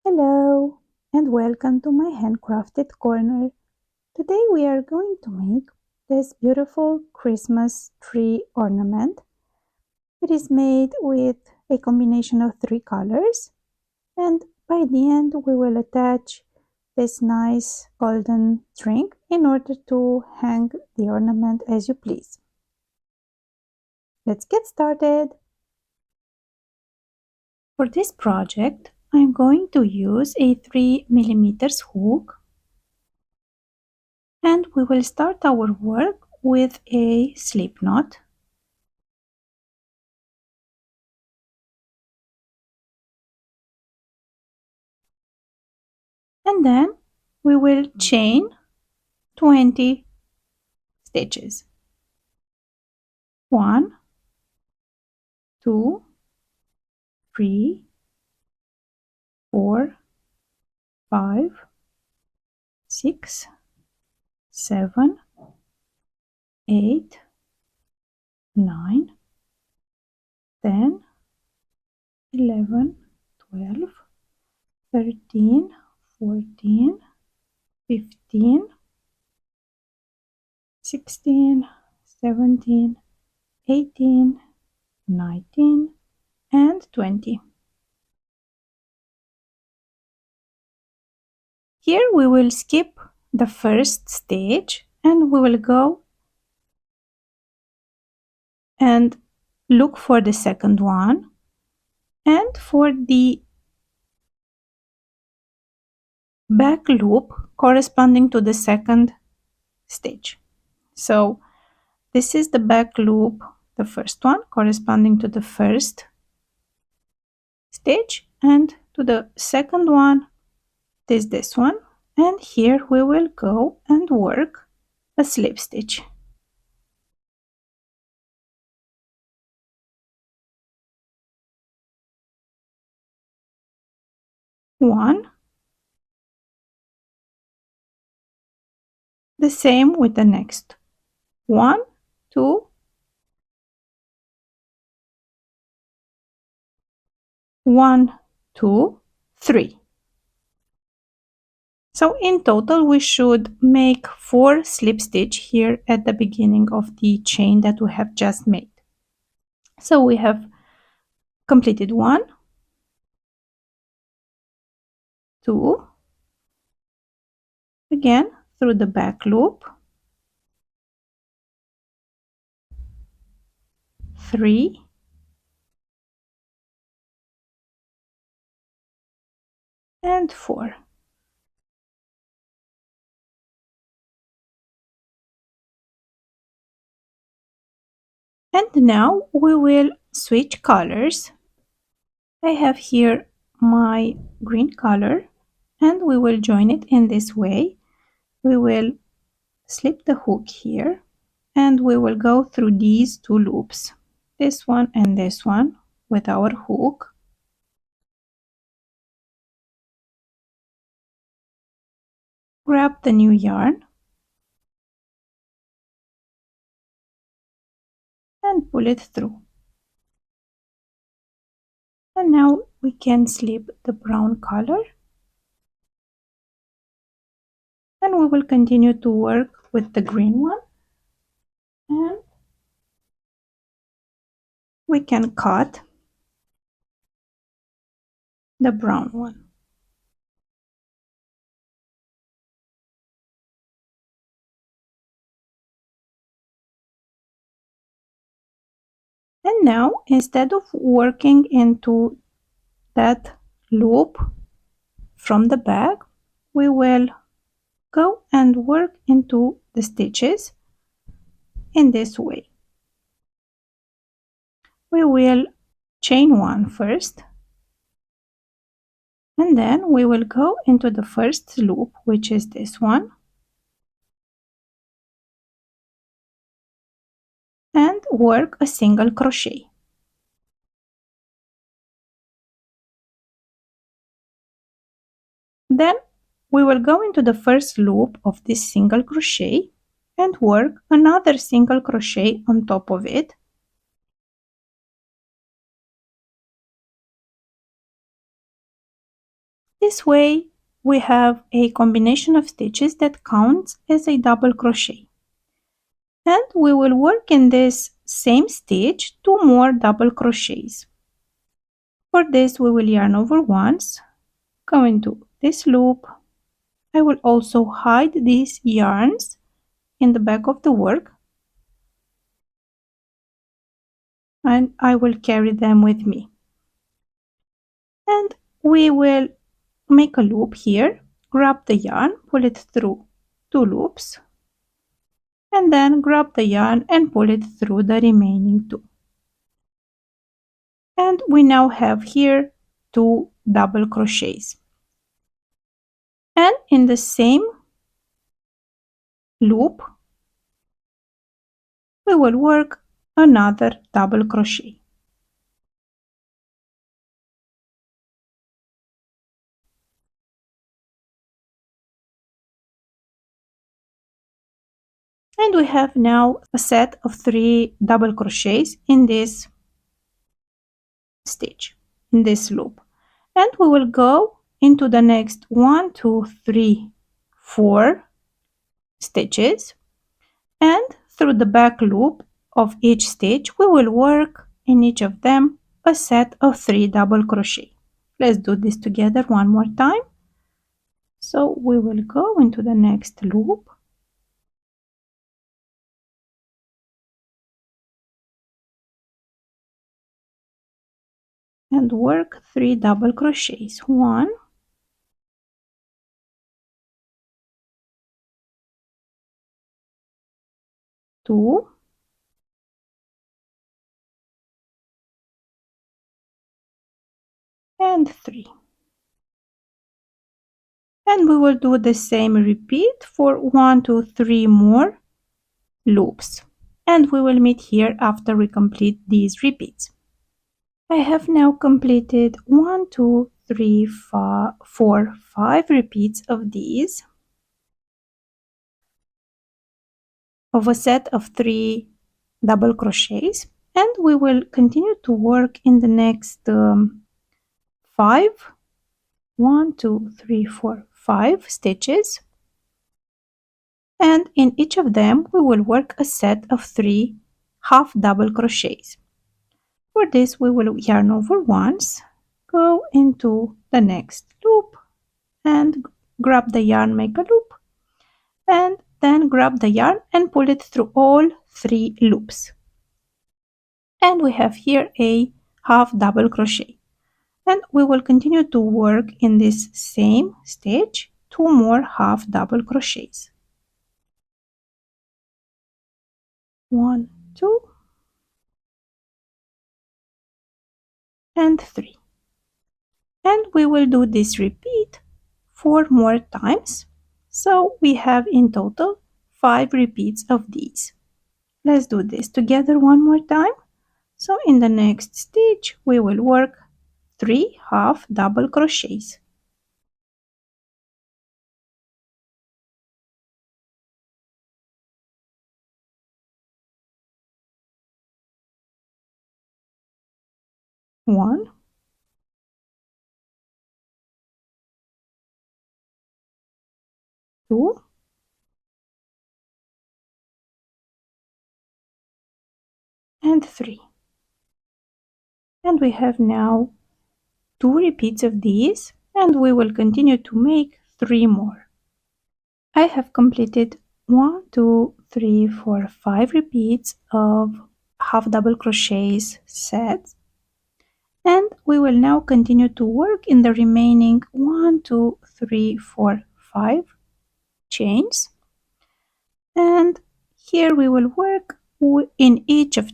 Hello and welcome to my handcrafted corner. Today we are going to make this beautiful Christmas tree ornament. It is made with a combination of three colors, and by the end we will attach this nice golden string in order to hang the ornament as you please. Let's get started. For this project I'm going to use a 3mm hook, and we will start our work with a slip knot. And then we will chain 20 stitches. 1, 2, 3, 4, 5, 6, 7, 8, 9, 10, 11, 12, 13, 14, 15, 16, 17, 18, 19, and 20. Here we will skip the first stage and we will go and look for the second one and for the back loop corresponding to the second stitch. So this is the back loop, the first one corresponding to the first stitch, and to the second one is this one, and here we will go and work a slip stitch. One, the same with the next 1, 2, 1, 2, 3. So in total we should make 4 slip stitch here at the beginning of the chain that we have just made. So we have completed 1, 2, again through the back loop, 3, and 4. And now we will switch colors. I have here my green color and we will join it in this way. We will slip the hook here and we will go through these two loops, this one and this one, with our hook. Grab the new yarn and pull it through. And now we can slip the brown color, and we will continue to work with the green one, and we can cut the brown one. And now, instead of working into that loop from the back, we will go and work into the stitches in this way. We will chain 1 first, and then we will go into the first loop, which is this one, and work a single crochet. Then we will go into the first loop of this single crochet and work another single crochet on top of it. This way we have a combination of stitches that counts as a double crochet. And we will work in this same stitch 2 more double crochets. For this we will yarn over once, go into this loop. I will also hide these yarns in the back of the work and I will carry them with me. And we will make a loop here, grab the yarn, pull it through 2 loops, and then grab the yarn and pull it through the remaining 2. And we now have here 2 double crochets. And in the same loop, we will work another double crochet. And we have now a set of 3 double crochets in this stitch, in this loop. And we will go into the next 1, 2, 3, 4 stitches, and through the back loop of each stitch we will work in each of them a set of 3 double crochet. Let's do this together one more time. So we will go into the next loop, and work 3 double crochets. 1, 2, and 3. And we will do the same repeat for 1, 2, 3 more loops. And we will meet here after we complete these repeats. I have now completed 1, 2, 3, 4, 5 repeats of these, of a set of 3 double crochets, and we will continue to work in the next 5, 1, 2, 3, 4, 5 stitches, and in each of them we will work a set of 3 half double crochets. For this we will yarn over once, go into the next loop and grab the yarn, make a loop, and then grab the yarn and pull it through all 3 loops. And we have here a half double crochet. And we will continue to work in this same stitch 2 more half double crochets. 1, 2, and 3. And we will do this repeat 4 more times. So we have in total 5 repeats of these. Let's do this together one more time. So in the next stitch we will work 3 half double crochets. 1, 2, and 3. And we have now 2 repeats of these, and we will continue to make 3 more. I have completed 1, 2, 3, 4, 5 repeats of half double crochets sets, and we will now continue to work in the remaining 1, 2, 3, 4, 5 chains. And here we will work in each of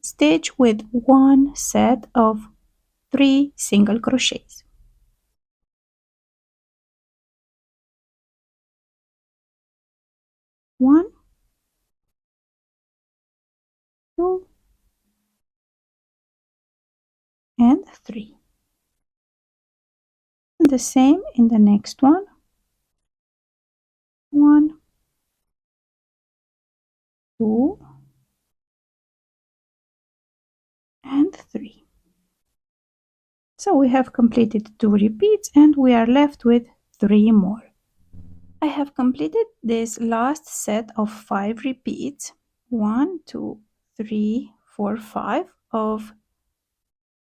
stitch with one set of 3 single crochets. 1, 2, and 3. And the same in the next one. 1, 2, and 3. So we have completed 2 repeats and we are left with 3 more. I have completed this last set of 5 repeats, 1, 2, 3, 4, 5 of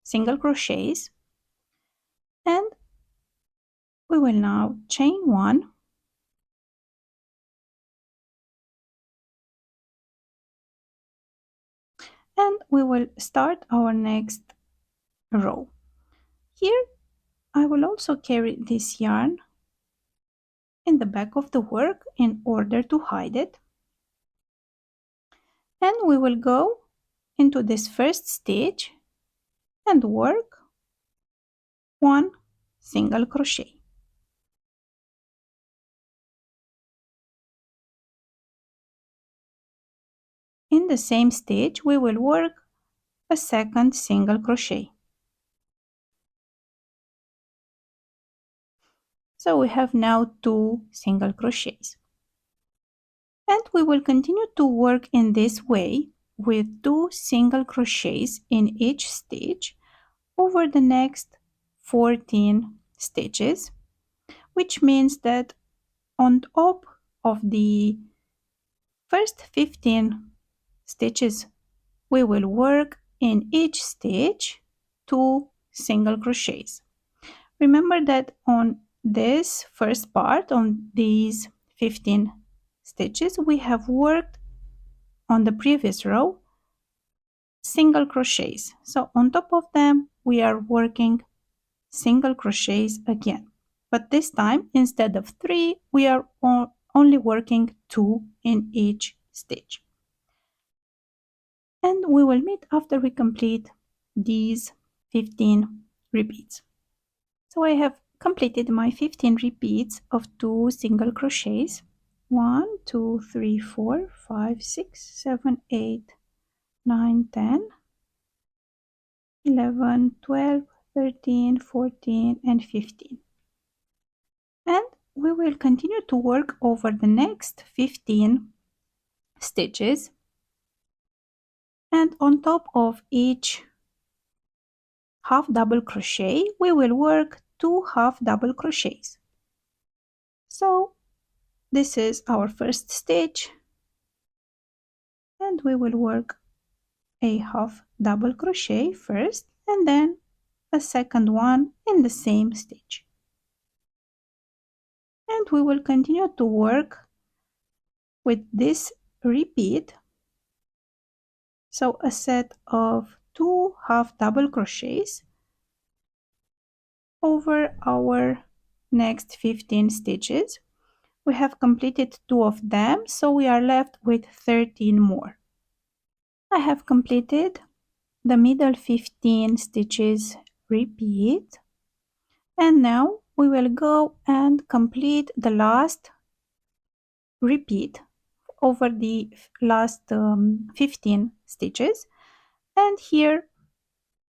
single crochets, and we will now chain 1 and we will start our next row. Here I will also carry this yarn in the back of the work in order to hide it. And we will go into this first stitch and work 1 single crochet. In the same stitch we will work a second single crochet. So we have now 2 single crochets. And we will continue to work in this way with 2 single crochets in each stitch over the next 14 stitches, which means that on top of the first 15 stitches we will work in each stitch 2 single crochets. Remember that on this first part, on these 15 stitches, we have worked on the previous row single crochets. So on top of them we are working single crochets again. But this time instead of 3 we are only working 2 in each stitch. And we will meet after we complete these 15 repeats. So I have completed my 15 repeats of 2 single crochets. 1, 2, 3, 4, 5, 6, 7, 8, 9, 10, 11, 12, 13, 14, and 15. And we will continue to work over the next 15 stitches. And on top of each half double crochet, we will work 2 half double crochets. So this is our first stitch, and we will work a half double crochet first and then a second one in the same stitch. And we will continue to work with this repeat, so a set of 2 half double crochets over our next 15 stitches. We have completed 2 of them, so we are left with 13 more. I have completed the middle 15 stitches repeat, and now we will go and complete the last repeat over the last 15 stitches. And here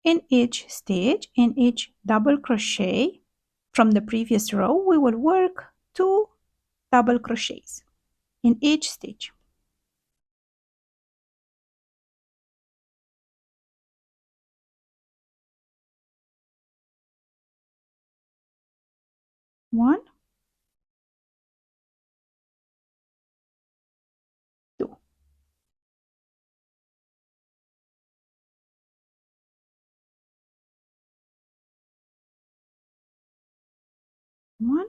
in each stitch, in each double crochet from the previous row, we will work 2 double crochets in each stitch. One, two. One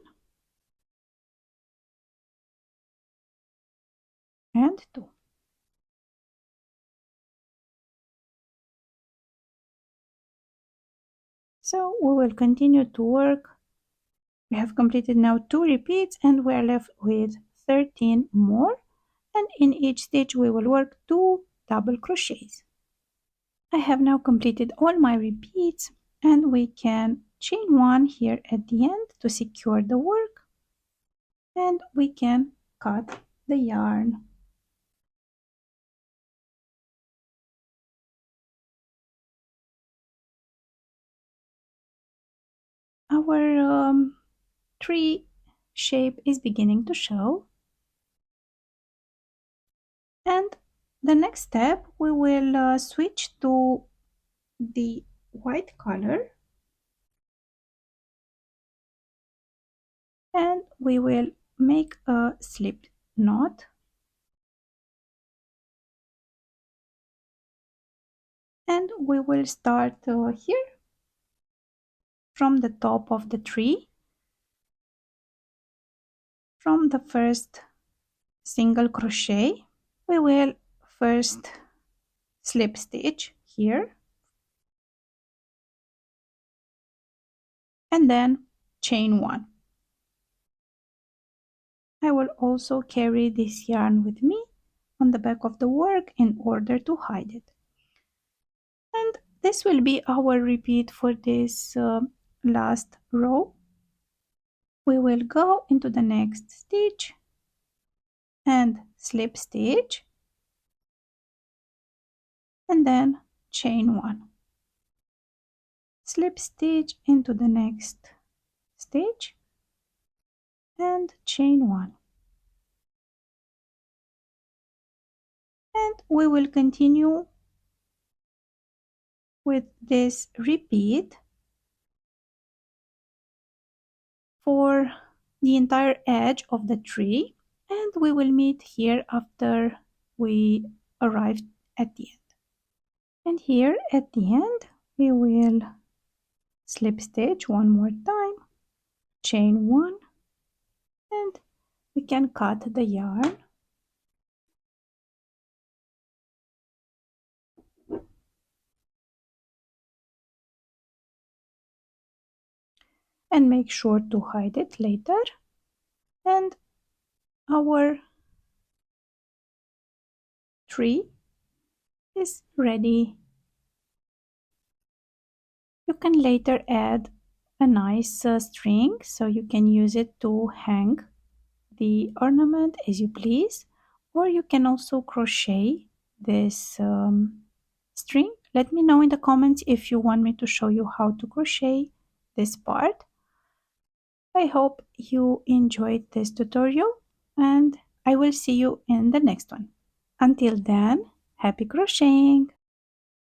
and 2. So we will continue to work. We have completed now 2 repeats and we are left with 13 more, and in each stitch we will work 2 double crochets. I have now completed all my repeats, and we can chain 1 here at the end to secure the work, and we can cut the yarn. Our tree shape is beginning to show, and the next step we will switch to the white color and we will make a slip knot, and we will start here from the top of the tree, from the first single crochet. We will first slip stitch here and then chain one. I will also carry this yarn with me on the back of the work in order to hide it. And this will be our repeat for this last row. We will go into the next stitch and slip stitch and then chain one. Slip stitch into the next stitch and chain one. And we will continue with this repeat for the entire edge of the tree, and we will meet here after we arrive at the end. And here at the end we will slip stitch one more time, chain one, and we can cut the yarn and make sure to hide it later. And our tree is ready. You can later add a nice string, so you can use it to hang the ornament as you please, or you can also crochet this string. Let me know in the comments if you want me to show you how to crochet this part. I hope you enjoyed this tutorial, and I will see you in the next one. Until then, happy crocheting!